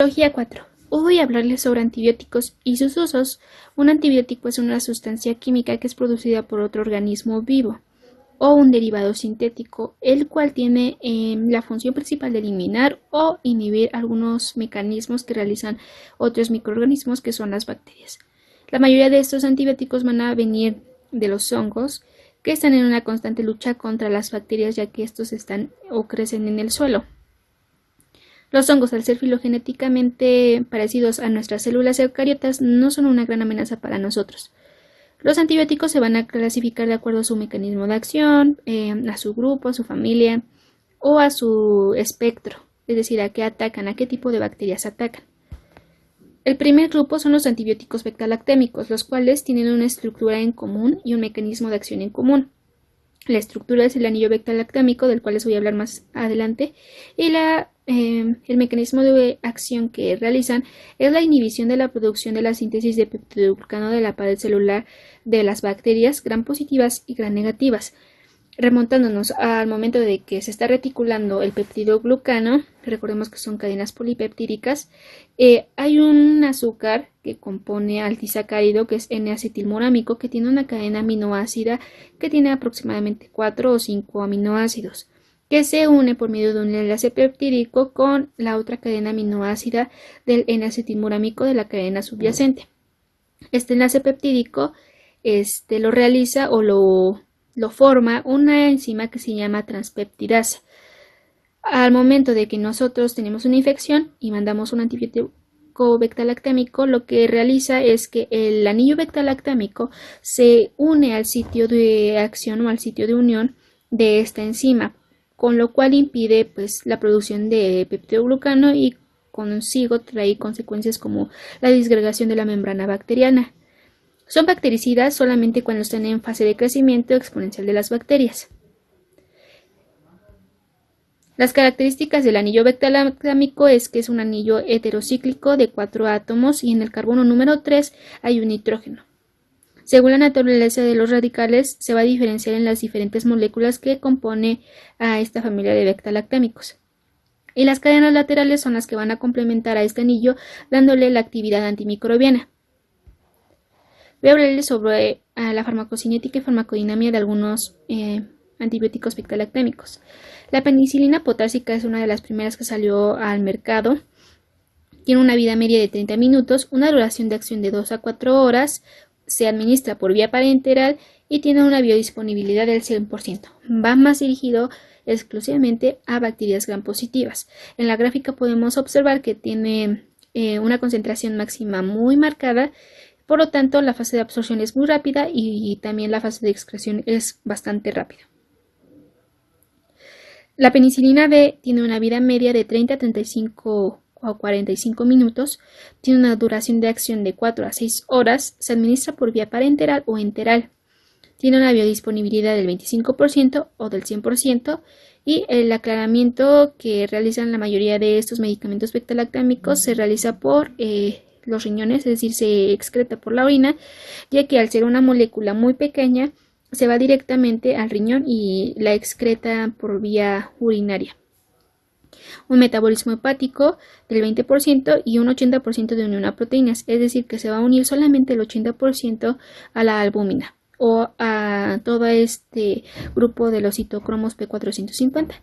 Biología 4. Hoy voy a hablarles sobre antibióticos y sus usos. Un antibiótico es una sustancia química que es producida por otro organismo vivo o un derivado sintético, el cual tiene la función principal de eliminar o inhibir algunos mecanismos que realizan otros microorganismos que son las bacterias. La mayoría de estos antibióticos van a venir de los hongos, que están en una constante lucha contra las bacterias, ya que estos están o crecen en el suelo. Los hongos, al ser filogenéticamente parecidos a nuestras células eucariotas, no son una gran amenaza para nosotros. Los antibióticos se van a clasificar de acuerdo a su mecanismo de acción, a su grupo, a su familia o a su espectro, es decir, a qué atacan, a qué tipo de bacterias atacan. El primer grupo son los antibióticos beta-lactámicos, los cuales tienen una estructura en común y un mecanismo de acción en común. La estructura es el anillo beta-lactámico, del cual les voy a hablar más adelante, y el mecanismo de acción que realizan es la inhibición de la producción de la síntesis de peptidoglucano de la pared celular de las bacterias gram positivas y gram negativas. Remontándonos al momento de que se está reticulando el peptidoglucano, recordemos que son cadenas polipeptídicas, hay un azúcar que compone al disacárido, que es N-acetilmorámico, que tiene una cadena aminoácida que tiene aproximadamente 4 o 5 aminoácidos, que se une por medio de un enlace peptídico con la otra cadena aminoácida del N-acetilmorámico de la cadena subyacente. Este enlace peptídico lo realiza o lo forma una enzima que se llama transpeptidasa. Al momento de que nosotros tenemos una infección y mandamos un antibiótico beta-lactámico, lo que realiza es que el anillo beta-lactámico se une al sitio de acción o al sitio de unión de esta enzima, con lo cual impide la producción de peptidoglucano y consigo trae consecuencias como la disgregación de la membrana bacteriana. Son bactericidas solamente cuando están en fase de crecimiento exponencial de las bacterias. Las características del anillo beta-lactámico es que es un anillo heterocíclico de 4 átomos y en el carbono número 3 hay un nitrógeno. Según la naturaleza de los radicales, se va a diferenciar en las diferentes moléculas que compone a esta familia de beta-lactámicos. Y las cadenas laterales son las que van a complementar a este anillo, dándole la actividad antimicrobiana. Voy a hablarles sobre la farmacocinética y farmacodinámica de algunos antibióticos beta-lactámicos. La penicilina potásica es una de las primeras que salió al mercado. Tiene una vida media de 30 minutos, una duración de acción de 2 a 4 horas, se administra por vía parenteral y tiene una biodisponibilidad del 100%. Va más dirigido exclusivamente a bacterias gram positivas. En la gráfica podemos observar que tiene una concentración máxima muy marcada. Por lo tanto, la fase de absorción es muy rápida y también la fase de excreción es bastante rápida. La penicilina B tiene una vida media de 30 a 35 o 45 minutos, tiene una duración de acción de 4 a 6 horas, se administra por vía parenteral o enteral, tiene una biodisponibilidad del 25% o del 100% y el aclaramiento que realizan la mayoría de estos medicamentos beta-lactámicos se realiza por los riñones, es decir, se excreta por la orina, ya que al ser una molécula muy pequeña se va directamente al riñón y la excreta por vía urinaria. Un metabolismo hepático del 20% y un 80% de unión a proteínas, es decir, que se va a unir solamente el 80% a la albúmina o a todo este grupo de los citocromos P450.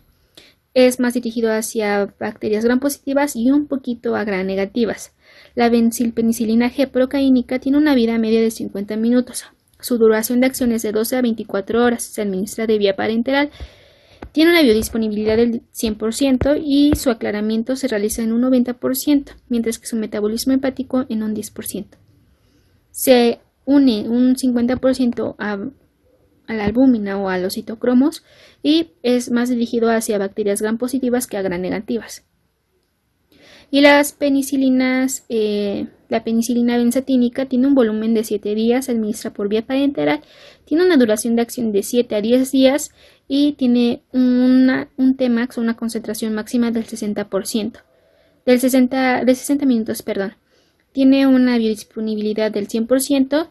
Es más dirigido hacia bacterias gram positivas y un poquito a gram negativas. La penicilina G procaínica tiene una vida media de 50 minutos. Su duración de acción es de 12 a 24 horas. Se administra de vía parenteral. Tiene una biodisponibilidad del 100% y su aclaramiento se realiza en un 90%, mientras que su metabolismo hepático en un 10%. Se une un 50% a la albúmina o a los citocromos y es más dirigido hacia bacterias gram positivas que a gram negativas. Y las penicilinas, la penicilina benzatínica tiene un volumen de 7 días, se administra por vía parenteral, tiene una duración de acción de 7 a 10 días y tiene un Tmax, una concentración máxima del 60%, de 60 minutos, perdón. Tiene una biodisponibilidad del 100%,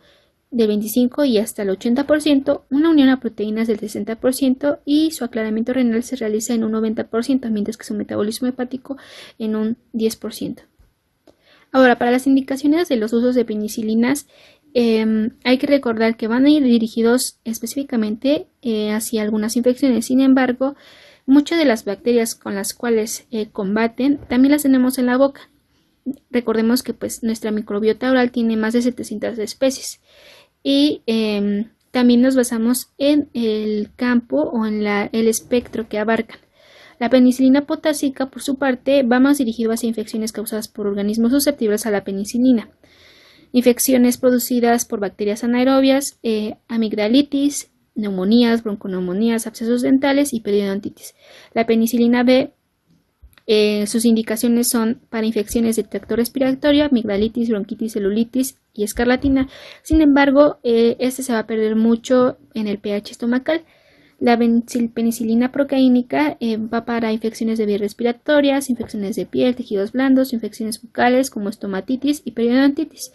del 25% y hasta el 80%, una unión a proteínas del 60% y su aclaramiento renal se realiza en un 90%, mientras que su metabolismo hepático en un 10%. Ahora, para las indicaciones de los usos de penicilinas, hay que recordar que van a ir dirigidos específicamente hacia algunas infecciones. Sin embargo, muchas de las bacterias con las cuales combaten también las tenemos en la boca. Recordemos que pues nuestra microbiota oral tiene más de 700 especies y también nos basamos en el campo o en el espectro que abarcan. La penicilina potásica, por su parte, va más dirigido hacia infecciones causadas por organismos susceptibles a la penicilina, infecciones producidas por bacterias anaerobias, amigdalitis, neumonías, bronconeumonías, abscesos dentales y periodontitis. La penicilina B, sus indicaciones son para infecciones del tracto respiratorio, amigdalitis, bronquitis, celulitis y escarlatina. Sin embargo, este se va a perder mucho en el pH estomacal. La penicilina procaínica va para infecciones de vías respiratorias, infecciones de piel, tejidos blandos, infecciones bucales como estomatitis y periodontitis.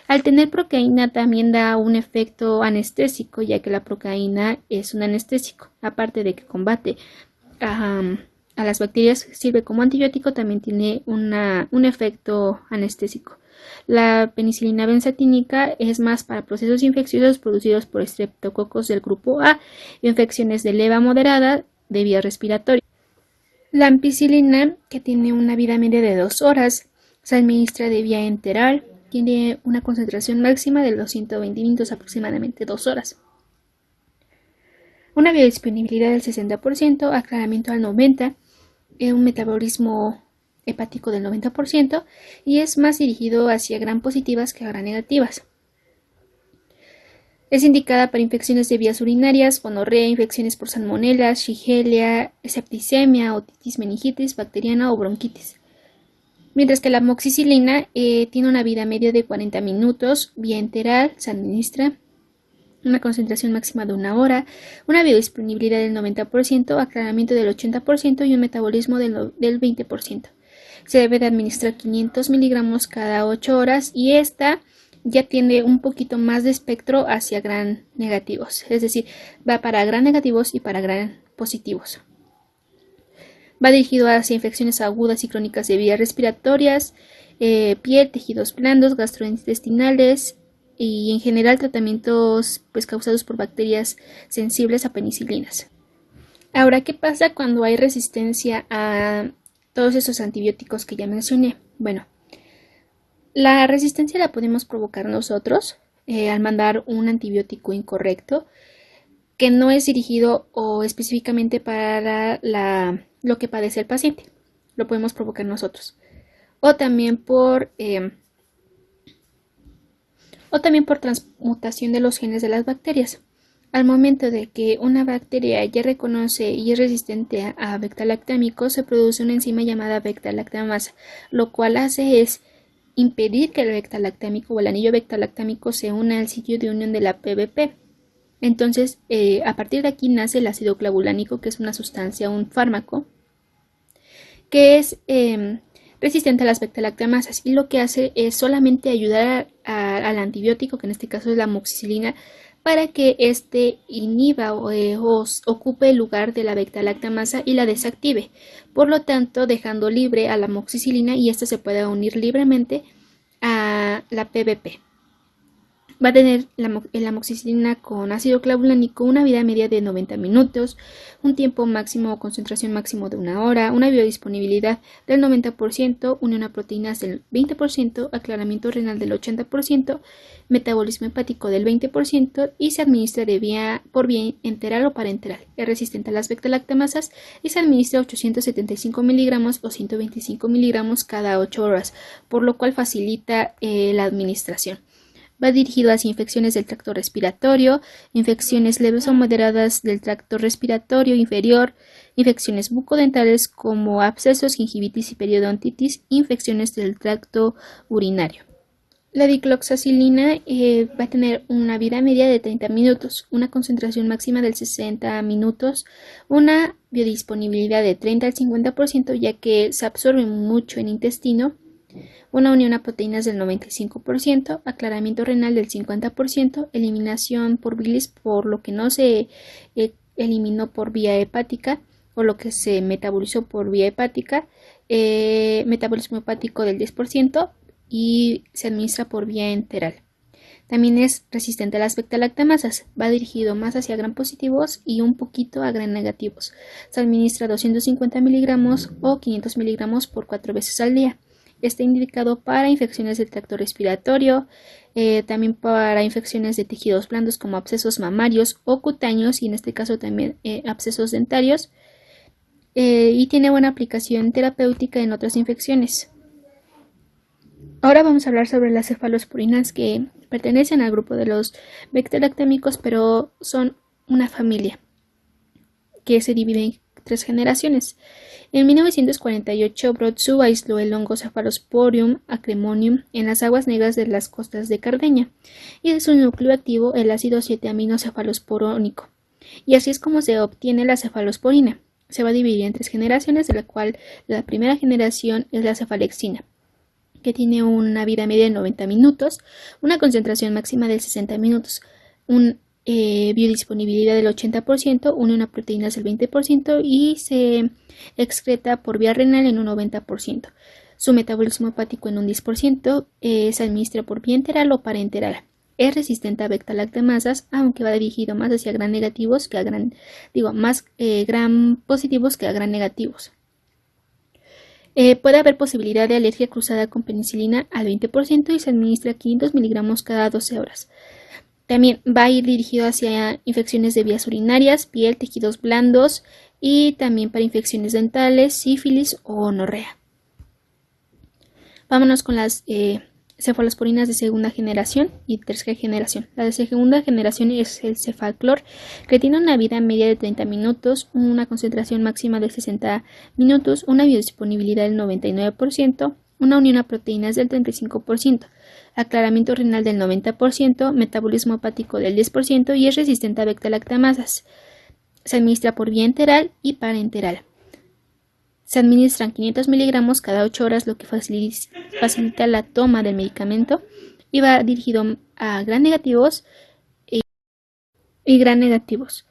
Al tener procaína también da un efecto anestésico, ya que la procaína es un anestésico. Aparte de que combate a las bacterias, sirve como antibiótico, también tiene un efecto anestésico. La penicilina benzatínica es más para procesos infecciosos producidos por estreptococos del grupo A y infecciones de leva moderada de vía respiratoria. La ampicilina, que tiene una vida media de 2 horas, se administra de vía enteral, tiene una concentración máxima de los 120 minutos, aproximadamente 2 horas. Una biodisponibilidad del 60%, aclaramiento al 90%, un metabolismo hepático del 90% y es más dirigido hacia gram positivas que a gram negativas. Es indicada para infecciones de vías urinarias, gonorrea, infecciones por salmonella, Shigella, septicemia, otitis meningitis bacteriana o bronquitis. Mientras que la amoxicilina tiene una vida media de 40 minutos, vía enteral, se administra una concentración máxima de 1 hora, una biodisponibilidad del 90%, aclaramiento del 80% y un metabolismo del 20%. Se debe de administrar 500 miligramos cada 8 horas y esta ya tiene un poquito más de espectro hacia gram negativos, es decir, va para gram negativos y para gram positivos. Va dirigido hacia infecciones agudas y crónicas de vías respiratorias, piel, tejidos blandos, gastrointestinales y en general tratamientos causados por bacterias sensibles a penicilinas. Ahora, ¿qué pasa cuando hay resistencia a todos esos antibióticos que ya mencioné? Bueno, la resistencia la podemos provocar nosotros al mandar un antibiótico incorrecto que no es dirigido o específicamente para lo que padece el paciente. Lo podemos provocar nosotros. O también por transmutación de los genes de las bacterias. Al momento de que una bacteria ya reconoce y es resistente a beta-lactámicos, se produce una enzima llamada beta-lactamasa, lo cual hace es impedir que el beta-lactámico o el anillo beta-lactámico se una al sitio de unión de la PBP. Entonces, a partir de aquí nace el ácido clavulánico, que es una sustancia, un fármaco, que es resistente a las beta-lactamasas y lo que hace es solamente ayudar al antibiótico, que en este caso es la amoxicilina, para que éste inhiba o ocupe el lugar de la beta-lactamasa y la desactive, por lo tanto dejando libre a la amoxicilina y ésta se pueda unir libremente a la PBP. Va a tener la amoxicilina con ácido clavulánico una vida media de 90 minutos, un tiempo máximo o concentración máximo de 1 hora, una biodisponibilidad del 90%, unión a proteínas del 20%, aclaramiento renal del 80%, metabolismo hepático del 20% y se administra por vía enteral o parenteral. Es resistente a las beta-lactamasas y se administra 875 miligramos o 125 miligramos cada 8 horas, por lo cual facilita la administración. Va dirigido hacia infecciones del tracto respiratorio, infecciones leves o moderadas del tracto respiratorio inferior, infecciones bucodentales como abscesos, gingivitis y periodontitis, infecciones del tracto urinario. La dicloxacilina va a tener una vida media de 30 minutos, una concentración máxima del 60 minutos, una biodisponibilidad de 30 al 50% ya que se absorbe mucho en intestino, una unión a proteínas del 95%, aclaramiento renal del 50%, eliminación por bilis por lo que no se eliminó por vía hepática o lo que se metabolizó por vía hepática, metabolismo hepático del 10%, y se administra por vía enteral. También es resistente a las beta-lactamasas, va dirigido más hacia gram positivos y un poquito a gram negativos. Se administra 250 miligramos o 500 miligramos por 4 veces al día. Está indicado para infecciones del tracto respiratorio, también para infecciones de tejidos blandos como abscesos mamarios o cutáneos y en este caso también abscesos dentarios, y tiene buena aplicación terapéutica en otras infecciones. Ahora vamos a hablar sobre las cefalosporinas que pertenecen al grupo de los beta-lactámicos, pero son una familia que se divide en 3 generaciones. En 1948, Brodsky aisló el hongo Cephalosporium acremonium en las aguas negras de las costas de Cerdeña y de su núcleo activo el ácido 7-aminocephalosporónico. Y así es como se obtiene la cefalosporina. Se va a dividir en 3 generaciones, de la cual la primera generación es la cefalexina, que tiene una vida media de 90 minutos, una concentración máxima de 60 minutos, una biodisponibilidad del 80%, una proteína del 20% y se excreta por vía renal en un 90%. Su metabolismo hepático en un 10%, se administra por vía enteral o parenteral. Es resistente a beta-lactamasas, aunque va dirigido más hacia gram negativos que a gram positivos que a gram negativos. Puede haber posibilidad de alergia cruzada con penicilina al 20% y se administra 500 miligramos cada 12 horas. También va a ir dirigido hacia infecciones de vías urinarias, piel, tejidos blandos y también para infecciones dentales, sífilis o gonorrea. Vámonos con las cefalosporinas de segunda generación y tercera generación. La de segunda generación es el Cefaclor, que tiene una vida media de 30 minutos, una concentración máxima de 60 minutos, una biodisponibilidad del 99%, una unión a proteínas del 35%, aclaramiento renal del 90%, metabolismo hepático del 10% y es resistente a beta-lactamasas. Se administra por vía enteral y parenteral. Se administran 500 miligramos cada 8 horas, lo que facilita la toma del medicamento y va dirigido a gram negativos y gram negativos.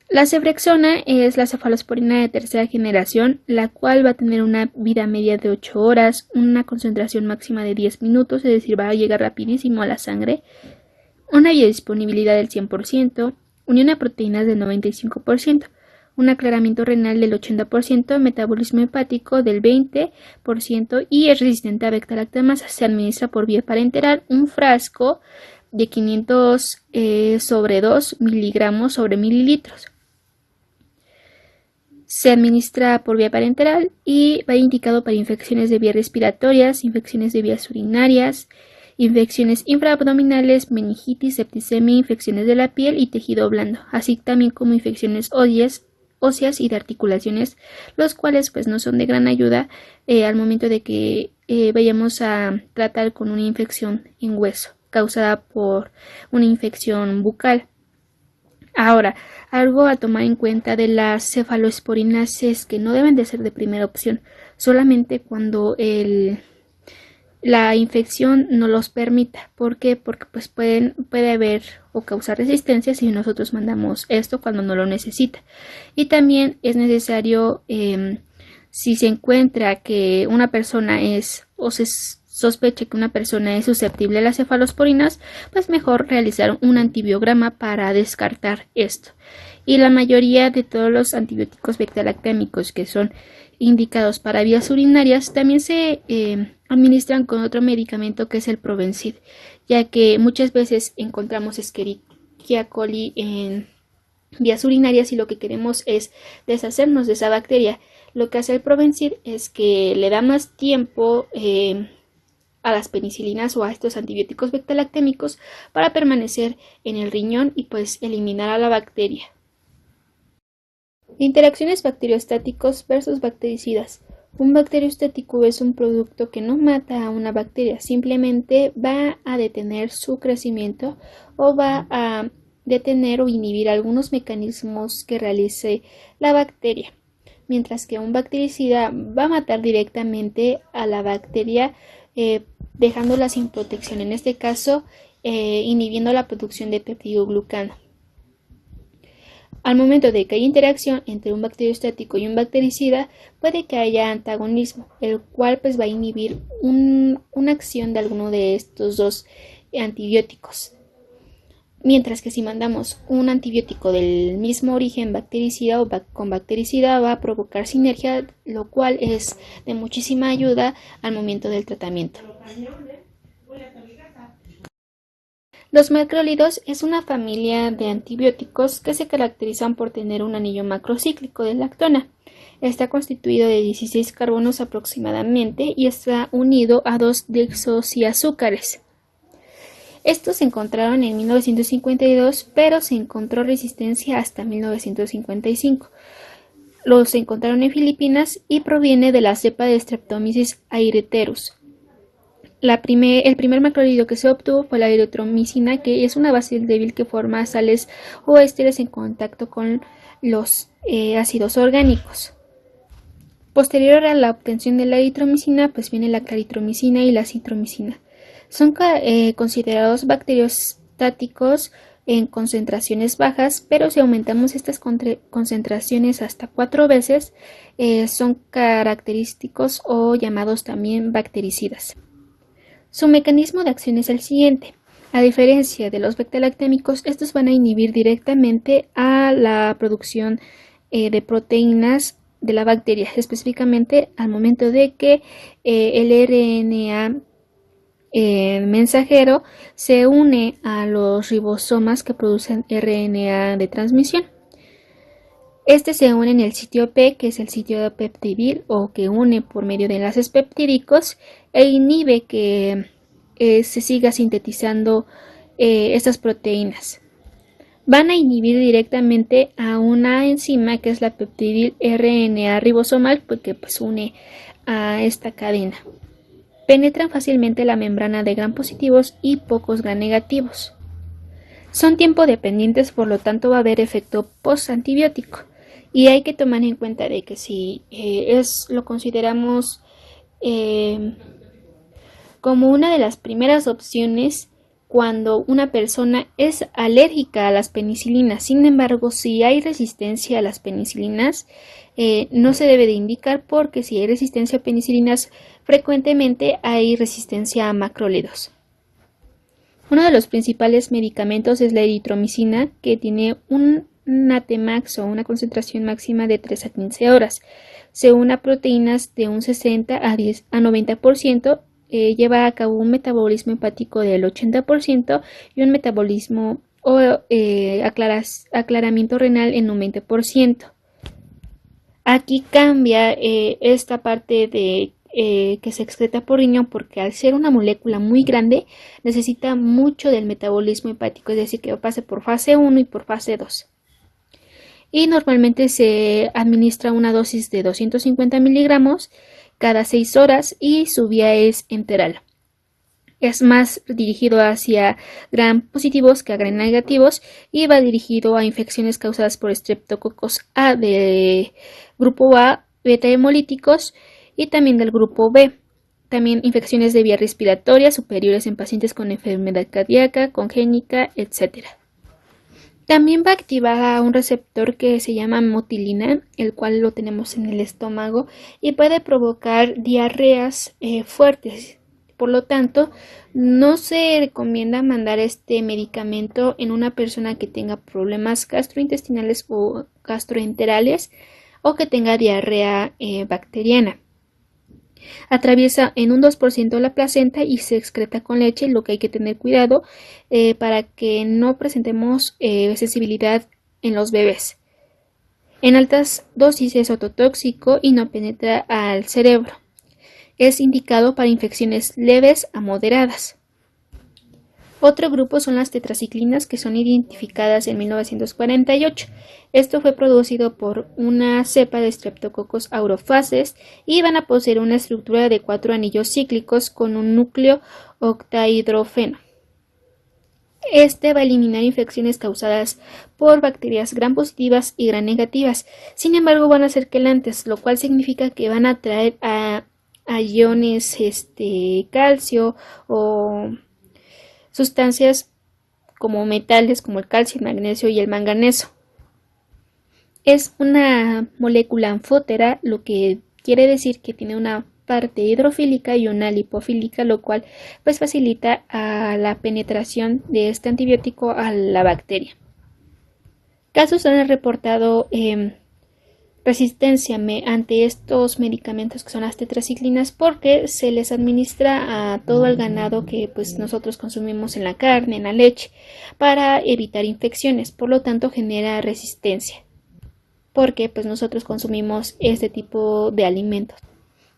La cefrexona es la cefalosporina de tercera generación, la cual va a tener una vida media de 8 horas, una concentración máxima de 10 minutos, es decir, va a llegar rapidísimo a la sangre, una biodisponibilidad del 100%, unión a proteínas del 95%. Un aclaramiento renal del 80%, metabolismo hepático del 20% y es resistente a beta-lactamasas. Se administra por vía parenteral un frasco de 500 sobre 2 miligramos sobre mililitros. Se administra por vía parenteral y va indicado para infecciones de vías respiratorias, infecciones de vías urinarias, infecciones infraabdominales, meningitis, septicemia, infecciones de la piel y tejido blando, así también como infecciones óseas y de articulaciones, los cuales pues no son de gran ayuda al momento de que vayamos a tratar con una infección en hueso causada por una infección bucal. Ahora, algo a tomar en cuenta de las cefalosporinas es que no deben de ser de primera opción, solamente cuando la infección no los permita. ¿Por qué? Porque pues puede haber o causar resistencia si nosotros mandamos esto cuando no lo necesita. Y también es necesario, si se encuentra que una persona es o se sospecha que una persona es susceptible a las cefalosporinas, pues mejor realizar un antibiograma para descartar esto. Y la mayoría de todos los antibióticos beta-lactámicos que son indicados para vías urinarias también se administran con otro medicamento que es el Provencid, ya que muchas veces encontramos Escherichia coli en vías urinarias y lo que queremos es deshacernos de esa bacteria. Lo que hace el Provencid es que le da más tiempo a las penicilinas o a estos antibióticos beta-lactámicos para permanecer en el riñón y pues eliminar a la bacteria. Interacciones bacteriostáticos versus bactericidas. Un bacteriostático es un producto que no mata a una bacteria, simplemente va a detener su crecimiento o va a detener o inhibir algunos mecanismos que realice la bacteria, mientras que un bactericida va a matar directamente a la bacteria dejándola sin protección, en este caso inhibiendo la producción de peptidoglucano. Al momento de que haya interacción entre un bacteriostático y un bactericida, puede que haya antagonismo, el cual pues va a inhibir una acción de alguno de estos dos antibióticos. Mientras que si mandamos un antibiótico del mismo origen bactericida o con bactericida va a provocar sinergia, lo cual es de muchísima ayuda al momento del tratamiento. Los macrólidos es una familia de antibióticos que se caracterizan por tener un anillo macrocíclico de lactona. Está constituido de 16 carbonos aproximadamente y está unido a 2 desoxiazúcares. Estos se encontraron en 1952, pero se encontró resistencia hasta 1955. Los encontraron en Filipinas y proviene de la cepa de Streptomyces aireterus. El primer macrólido que se obtuvo fue la eritromicina, que es una base débil que forma sales o ésteres en contacto con los ácidos orgánicos. Posterior a la obtención de la eritromicina, pues viene la claritromicina y la citromicina. Son considerados bacteriostáticos en concentraciones bajas, pero si aumentamos estas concentraciones hasta 4 veces, son característicos o llamados también bactericidas. Su mecanismo de acción es el siguiente. A diferencia de los beta-lactámicos, estos van a inhibir directamente a la producción de proteínas de la bacteria, específicamente al momento de que el RNA mensajero se une a los ribosomas que producen RNA de transmisión. Este se une en el sitio P, que es el sitio de peptidil, o que une por medio de enlaces peptídicos e inhibe que se siga sintetizando estas proteínas. Van a inhibir directamente a una enzima que es la peptidil RNA ribosomal, porque pues une a esta cadena. Penetran fácilmente la membrana de gram positivos y pocos gram negativos. Son tiempo dependientes, por lo tanto va a haber efecto post-antibiótico. Y hay que tomar en cuenta de que si lo consideramos como una de las primeras opciones cuando una persona es alérgica a las penicilinas. Sin embargo, si hay resistencia a las penicilinas, no se debe de indicar, porque si hay resistencia a penicilinas, frecuentemente hay resistencia a macrólidos. Uno de los principales medicamentos es la eritromicina, que tiene una Tmax o una concentración máxima de 3 a 15 horas. Se une a proteínas de un 60 a 90%, lleva a cabo un metabolismo hepático del 80% y un metabolismo o aclaramiento renal en un 20%. Aquí cambia esta parte de que se excreta por riñón, porque al ser una molécula muy grande necesita mucho del metabolismo hepático, es decir, que pase por fase 1 y por fase 2. Y normalmente se administra una dosis de 250 miligramos cada 6 horas y su vía es enteral. Es más dirigido hacia gram positivos que a gram negativos y va dirigido a infecciones causadas por Streptococcus A de grupo A, beta hemolíticos, y también del grupo B. También infecciones de vía respiratoria superiores en pacientes con enfermedad cardíaca, congénita, etc. También va a activar a un receptor que se llama motilina, el cual lo tenemos en el estómago y puede provocar diarreas fuertes. Por lo tanto, no se recomienda mandar este medicamento en una persona que tenga problemas gastrointestinales o gastroenterales o que tenga diarrea bacteriana. Atraviesa en un 2% la placenta y se excreta con leche, lo que hay que tener cuidado para que no presentemos sensibilidad en los bebés. En altas dosis es ototóxico y no penetra al cerebro. Es indicado para infecciones leves a moderadas. Otro grupo son las tetraciclinas, que son identificadas en 1948. Esto fue producido por una cepa de Streptococcus aureofaces y van a poseer una estructura de 4 anillos cíclicos con un núcleo octahidrofeno. Este va a eliminar infecciones causadas por bacterias gram positivas y gram negativas. Sin embargo, van a ser quelantes, lo cual significa que van a atraer a iones calcio o sustancias como metales como el calcio, el magnesio y el manganeso. Es una molécula anfótera, lo que quiere decir que tiene una parte hidrofílica y una lipofílica, lo cual pues facilita a la penetración de este antibiótico a la bacteria. Casos han reportado resistencia ante estos medicamentos que son las tetraciclinas porque se les administra a todo el ganado que pues nosotros consumimos en la carne, en la leche, para evitar infecciones, por lo tanto genera resistencia porque pues nosotros consumimos este tipo de alimentos.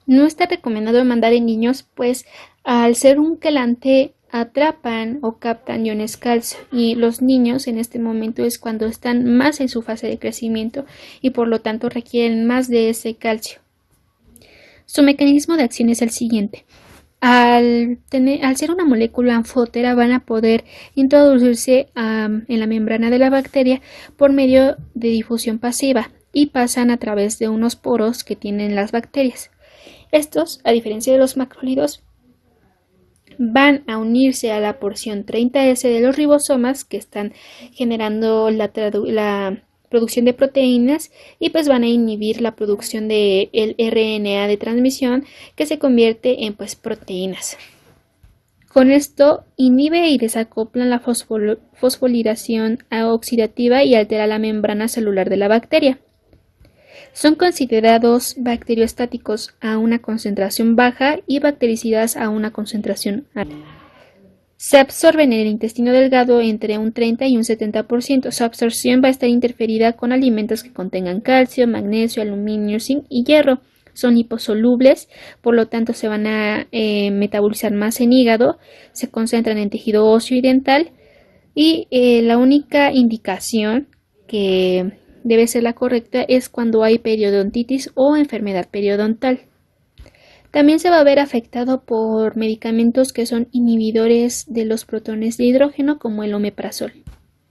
No está recomendado mandar en niños, pues al ser un quelante atrapan o captan iones calcio y los niños en este momento es cuando están más en su fase de crecimiento y por lo tanto requieren más de ese calcio. Su mecanismo de acción es el siguiente. Al ser una molécula anfótera van a poder introducirse en la membrana de la bacteria por medio de difusión pasiva y pasan a través de unos poros que tienen las bacterias. Estos, a diferencia de los macrólidos, van a unirse a la porción 30S de los ribosomas que están generando la producción de proteínas y pues van a inhibir la producción del RNA de transmisión que se convierte en pues proteínas. Con esto inhibe y desacoplan la fosforilación oxidativa y altera la membrana celular de la bacteria. Son considerados bacteriostáticos a una concentración baja y bactericidas a una concentración alta. Se absorben en el intestino delgado entre un 30 y un 70%. Su absorción va a estar interferida con alimentos que contengan calcio, magnesio, aluminio, zinc y hierro. Son liposolubles, por lo tanto se van a metabolizar más en hígado, se concentran en tejido óseo y dental y la única indicación que debe ser la correcta es cuando hay periodontitis o enfermedad periodontal. También se va a ver afectado por medicamentos que son inhibidores de los protones de hidrógeno como el omeprazol.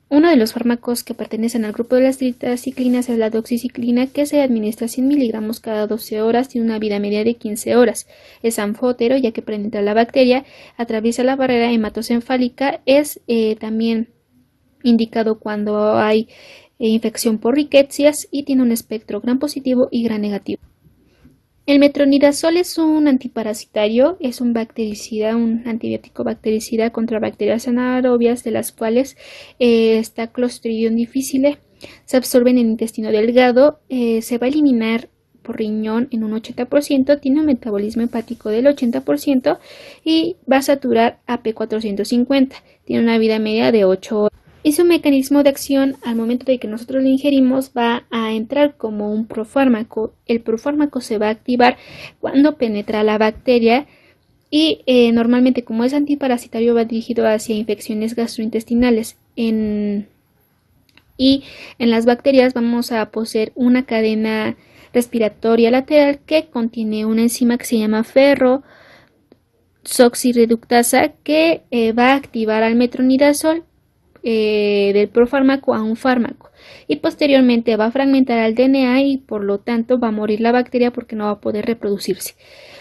Uno de los fármacos que pertenecen al grupo de las tetraciclinas es la doxiciclina, que se administra 100 miligramos cada 12 horas, tiene una vida media de 15 horas. Es anfótero ya que penetra la bacteria, atraviesa la barrera hematoencefálica, es también indicado cuando hay infección por riquecias y tiene un espectro gram positivo y gram negativo. El metronidazol es un antiparasitario, es un bactericida, un antibiótico bactericida contra bacterias anaerobias, de las cuales está Clostridium difficile. Se absorbe en el intestino delgado, se va a eliminar por riñón en un 80%, tiene un metabolismo hepático del 80% y va a saturar AP450, tiene una vida media de 8 horas. Y su mecanismo de acción al momento de que nosotros lo ingerimos va a entrar como un profármaco. El profármaco se va a activar cuando penetra la bacteria y normalmente como es antiparasitario va dirigido hacia infecciones gastrointestinales. Y en las bacterias vamos a poseer una cadena respiratoria lateral que contiene una enzima que se llama ferroxoxirreductasa que va a activar al metronidazol del profármaco a un fármaco y posteriormente va a fragmentar al DNA y por lo tanto va a morir la bacteria porque no va a poder reproducirse.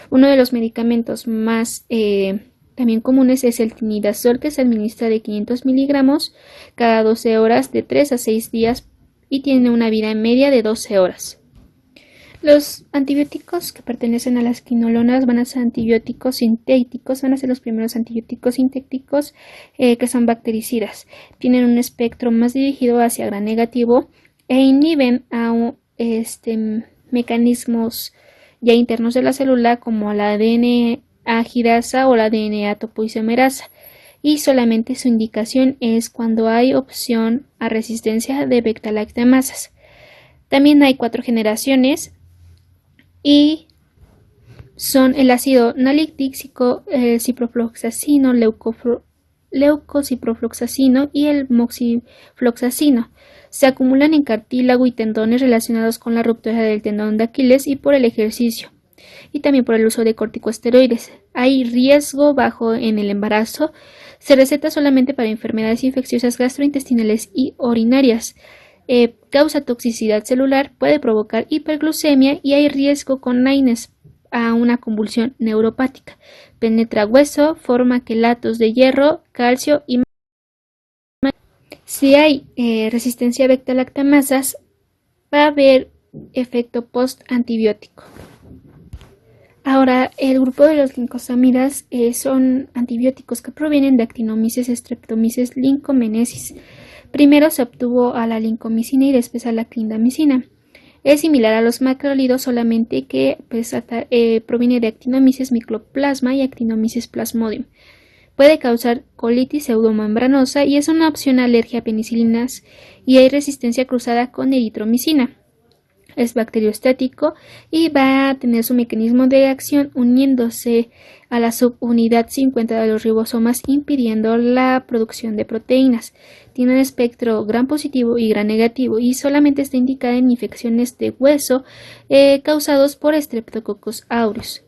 Uno de los medicamentos más también comunes es el tinidazol, que se administra de 500 miligramos cada 12 horas de 3 a 6 días y tiene una vida media de 12 horas. Los antibióticos que pertenecen a las quinolonas van a ser antibióticos sintéticos, van a ser los primeros antibióticos sintéticos que son bactericidas. Tienen un espectro más dirigido hacia gram negativo e inhiben a mecanismos ya internos de la célula como la DNA girasa o la DNA topoisomerasa. Y solamente su indicación es cuando hay opción a resistencia de beta-lactamasas. También hay 4 generaciones y son el ácido nalictíxico, el ciprofloxacino, leucociprofloxacino y el moxifloxacino. Se acumulan en cartílago y tendones relacionados con la ruptura del tendón de Aquiles y por el ejercicio y también por el uso de corticosteroides. Hay riesgo bajo en el embarazo. Se receta solamente para enfermedades infecciosas gastrointestinales y urinarias. Causa toxicidad celular, puede provocar hiperglucemia y hay riesgo con AINES a una convulsión neuropática. Penetra hueso, forma quelatos de hierro, calcio y si hay resistencia a beta-lactamasas, va a haber efecto post-antibiótico. Ahora, el grupo de los lincosamidas son antibióticos que provienen de Actinomyces, Streptomyces, Lincomenesis. Primero se obtuvo a la lincomicina y después a la clindamicina. Es similar a los macrólidos, solamente que proviene de Actinomyces mycoplasma y Actinomyces plasmodium. Puede causar colitis pseudomembranosa y es una opción a alergia a penicilinas, y hay resistencia cruzada con eritromicina. Es bacteriostático y va a tener su mecanismo de acción uniéndose a la subunidad 50 de los ribosomas, impidiendo la producción de proteínas. Tiene un espectro gram positivo y gram negativo y solamente está indicada en infecciones de hueso causados por Streptococcus aureus.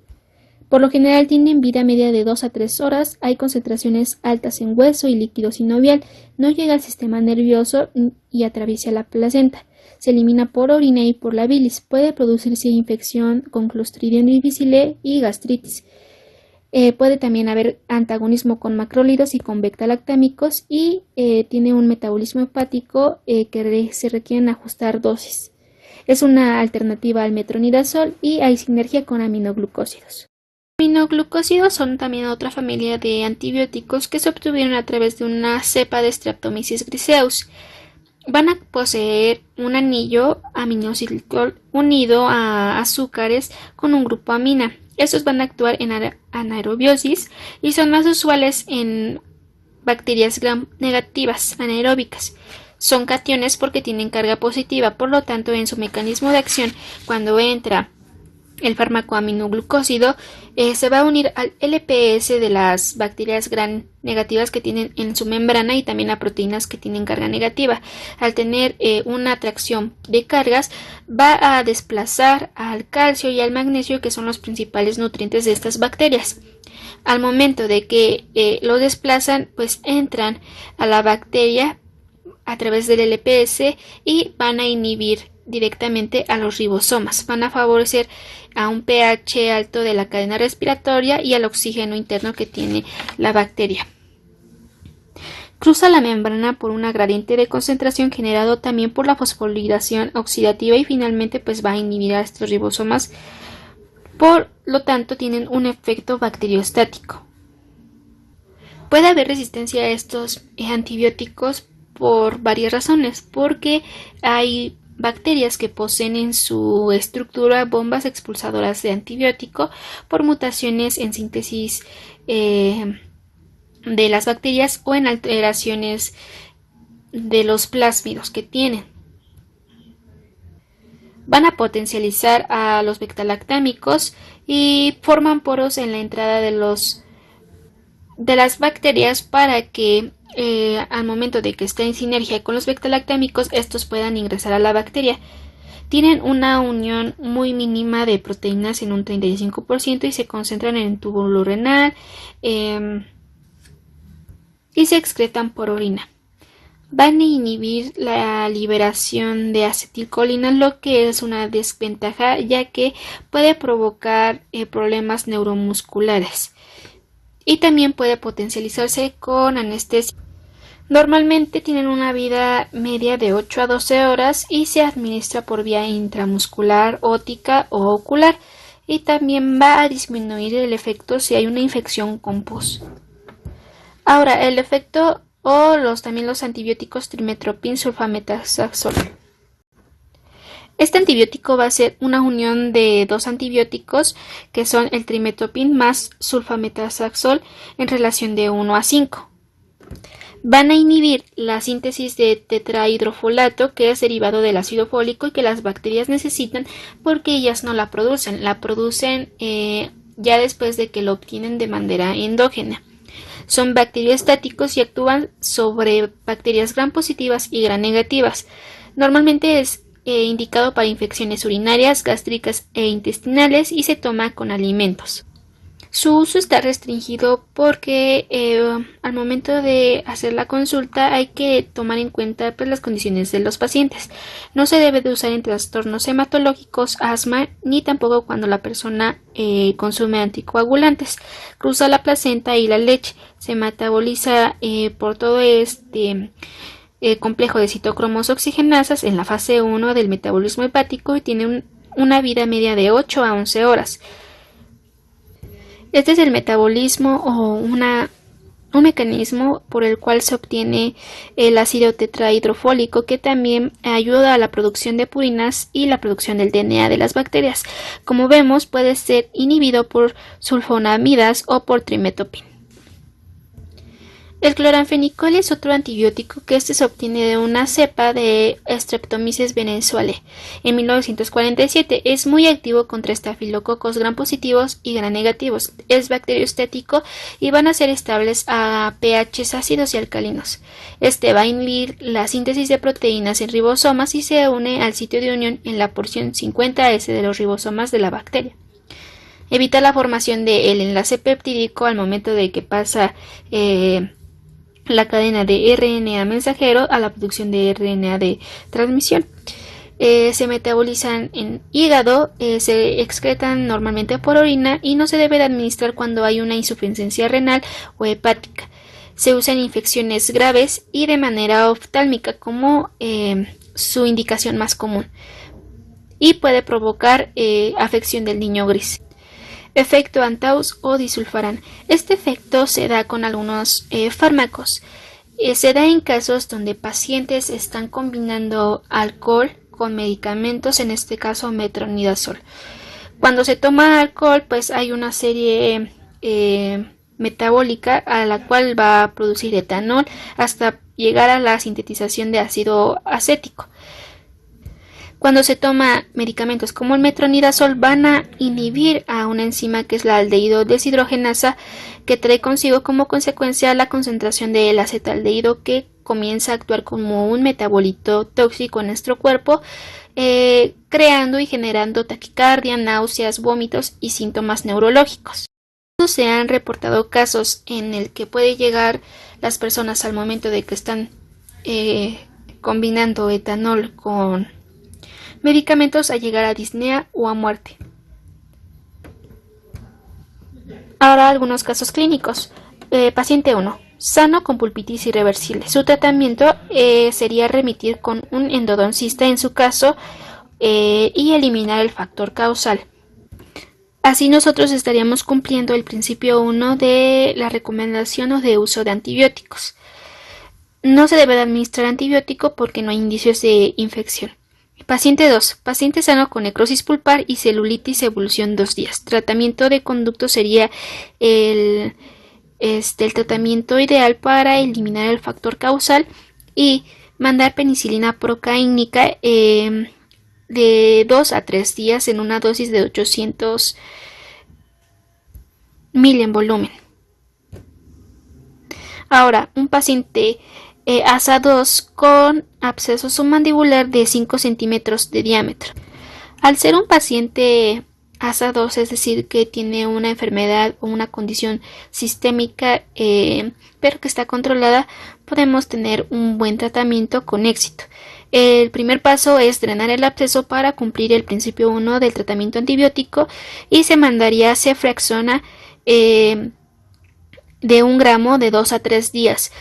Por lo general tienen vida media de 2 a 3 horas, hay concentraciones altas en hueso y líquido sinovial, no llega al sistema nervioso y atraviesa la placenta. Se elimina por orina y por la bilis. Puede producirse infección con Clostridium difficile y gastritis. Puede también haber antagonismo con macrólidos y con beta-lactámicos y tiene un metabolismo hepático que se requieren ajustar dosis. Es una alternativa al metronidazol y hay sinergia con aminoglucósidos. Aminoglucósidos son también otra familia de antibióticos que se obtuvieron a través de una cepa de Streptomyces griseus. Van a poseer un anillo aminosílico unido a azúcares con un grupo amina. Estos van a actuar en anaerobiosis y son más usuales en bacterias gram negativas anaeróbicas. Son cationes porque tienen carga positiva, por lo tanto en su mecanismo de acción, cuando entra el fármaco aminoglucósido se va a unir al LPS de las bacterias gram negativas que tienen en su membrana y también a proteínas que tienen carga negativa. Al tener una atracción de cargas, va a desplazar al calcio y al magnesio, que son los principales nutrientes de estas bacterias. Al momento de que lo desplazan, pues entran a la bacteria a través del LPS y van a inhibir directamente a los ribosomas. Van a favorecer a un pH alto de la cadena respiratoria y al oxígeno interno que tiene la bacteria. Cruza la membrana por una gradiente de concentración generado también por la fosforilación oxidativa y finalmente pues va a inhibir a estos ribosomas. Por lo tanto tienen un efecto bacteriostático. Puede haber resistencia a estos antibióticos por varias razones, porque hay bacterias que poseen en su estructura bombas expulsadoras de antibiótico por mutaciones en síntesis de las bacterias o en alteraciones de los plásmidos que tienen. Van a potencializar a los beta-lactámicos y forman poros en la entrada de las bacterias para que al momento de que esté en sinergia con los beta-lactámicos, estos puedan ingresar a la bacteria. Tienen una unión muy mínima de proteínas en un 35% y se concentran en el túbulo renal y se excretan por orina. Van a inhibir la liberación de acetilcolina, lo que es una desventaja ya que puede provocar problemas neuromusculares. Y también puede potencializarse con anestesia. Normalmente tienen una vida media de 8 a 12 horas y se administra por vía intramuscular, óptica o ocular, y también va a disminuir el efecto si hay una infección con pus. Ahora, el efecto también los antibióticos trimetoprim sulfametazol. Este antibiótico va a ser una unión de dos antibióticos que son el trimetoprim más sulfametazol en relación de 1 a 5. Van a inhibir la síntesis de tetrahidrofolato, que es derivado del ácido fólico y que las bacterias necesitan porque ellas no la producen. La producen ya después de que lo obtienen de manera endógena. Son bacteriostáticos y actúan sobre bacterias gram positivas y gram negativas. Normalmente es indicado para infecciones urinarias, gástricas e intestinales y se toma con alimentos. Su uso está restringido porque al momento de hacer la consulta hay que tomar en cuenta pues, las condiciones de los pacientes. No se debe de usar en trastornos hematológicos, asma, ni tampoco cuando la persona consume anticoagulantes. Cruza la placenta y la leche. Se metaboliza por todo este complejo de citocromos oxigenasas en la fase 1 del metabolismo hepático y tiene una vida media de 8 a 11 horas. Este es el metabolismo o un mecanismo por el cual se obtiene el ácido tetrahidrofólico, que también ayuda a la producción de purinas y la producción del DNA de las bacterias. Como vemos, puede ser inhibido por sulfonamidas o por trimetopin. El cloranfenicol es otro antibiótico que se obtiene de una cepa de Streptomyces venezuelae en 1947. Es muy activo contra estafilococos gram positivos y gram negativos. Es bacteriostático y van a ser estables a pHs ácidos y alcalinos. Este va a inhibir la síntesis de proteínas en ribosomas y se une al sitio de unión en la porción 50S de los ribosomas de la bacteria. Evita la formación del enlace peptídico al momento de que pasa la cadena de RNA mensajero a la producción de RNA de transmisión. Se metabolizan en hígado, se excretan normalmente por orina y no se debe de administrar cuando hay una insuficiencia renal o hepática. Se usa en infecciones graves y de manera oftálmica como su indicación más común, y puede provocar afección del niño gris. Efecto Antaus o disulfarán. Este efecto se da con algunos fármacos. Se da en casos donde pacientes están combinando alcohol con medicamentos, en este caso metronidazol. Cuando se toma alcohol, pues hay una serie metabólica a la cual va a producir etanol hasta llegar a la sintetización de ácido acético. Cuando se toma medicamentos como el metronidazol, van a inhibir a una enzima que es la aldehído deshidrogenasa, que trae consigo como consecuencia la concentración del acetaldehído, que comienza a actuar como un metabolito tóxico en nuestro cuerpo, creando y generando taquicardia, náuseas, vómitos y síntomas neurológicos. Se han reportado casos en el que puede llegar las personas al momento de que están combinando etanol con medicamentos a llegar a disnea o a muerte. Ahora algunos casos clínicos. Paciente 1. Sano con pulpitis irreversible. Su tratamiento sería remitir con un endodoncista en su caso y eliminar el factor causal. Así nosotros estaríamos cumpliendo el principio 1 de la recomendación o de uso de antibióticos. No se debe de administrar antibiótico porque no hay indicios de infección. Paciente 2. Paciente sano con necrosis pulpar y celulitis evolución 2 días. Tratamiento de conducto sería el tratamiento ideal para eliminar el factor causal y mandar penicilina procaínica de 2 a 3 días en una dosis de 800 ml en volumen. Ahora, un paciente ASA 2 con absceso submandibular de 5 centímetros de diámetro. Al ser un paciente ASA 2, es decir, que tiene una enfermedad o una condición sistémica, pero que está controlada, podemos tener un buen tratamiento con éxito. El primer paso es drenar el absceso para cumplir el principio 1 del tratamiento antibiótico y se mandaría ceftriaxona de 1 gramo de 2 a 3 días.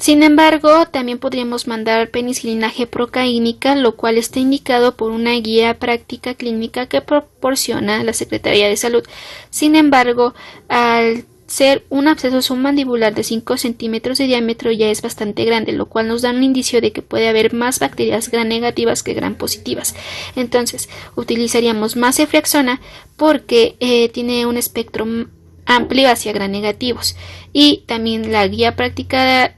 Sin embargo, también podríamos mandar penicilina G procaínica, lo cual está indicado por una guía práctica clínica que proporciona la Secretaría de Salud. Sin embargo, al ser un absceso submandibular de 5 centímetros de diámetro ya es bastante grande, lo cual nos da un indicio de que puede haber más bacterias gram negativas que gram positivas. Entonces, utilizaríamos más ceftriaxona porque tiene un espectro amplio hacia gram negativos, y también la guía práctica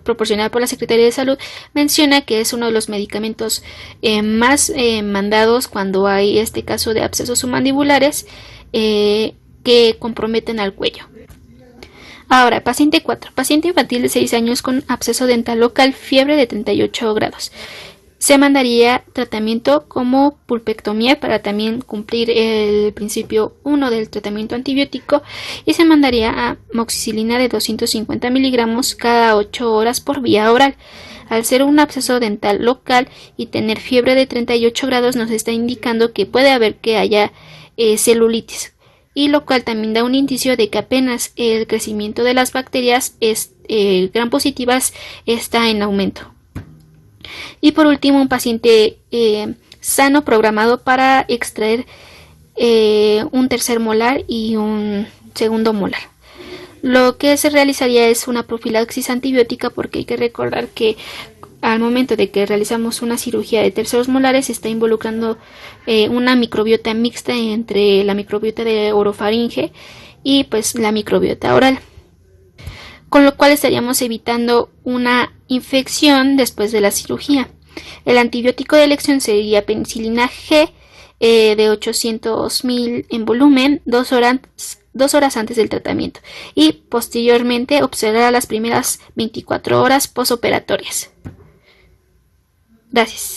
proporcionada por la Secretaría de Salud menciona que es uno de los medicamentos más mandados cuando hay este caso de abscesos submandibulares que comprometen al cuello. Ahora, paciente 4. Paciente infantil de 6 años con absceso dental local, fiebre de 38 grados. Se mandaría tratamiento como pulpectomía para también cumplir el principio 1 del tratamiento antibiótico, y se mandaría amoxicilina de 250 miligramos cada 8 horas por vía oral. Al ser un absceso dental local y tener fiebre de 38 grados nos está indicando que puede haber que haya celulitis. y lo cual también da un indicio de que apenas el crecimiento de las bacterias gram positivas está en aumento. Y por último, un paciente sano programado para extraer un tercer molar y un segundo molar. Lo que se realizaría es una profilaxis antibiótica, porque hay que recordar que al momento de que realizamos una cirugía de terceros molares se está involucrando una microbiota mixta entre la microbiota de orofaringe y pues la microbiota oral, con lo cual estaríamos evitando una infección después de la cirugía. El antibiótico de elección sería penicilina G de 800.000 en volumen, 2 horas antes del tratamiento, y posteriormente observar las primeras 24 horas posoperatorias. Gracias.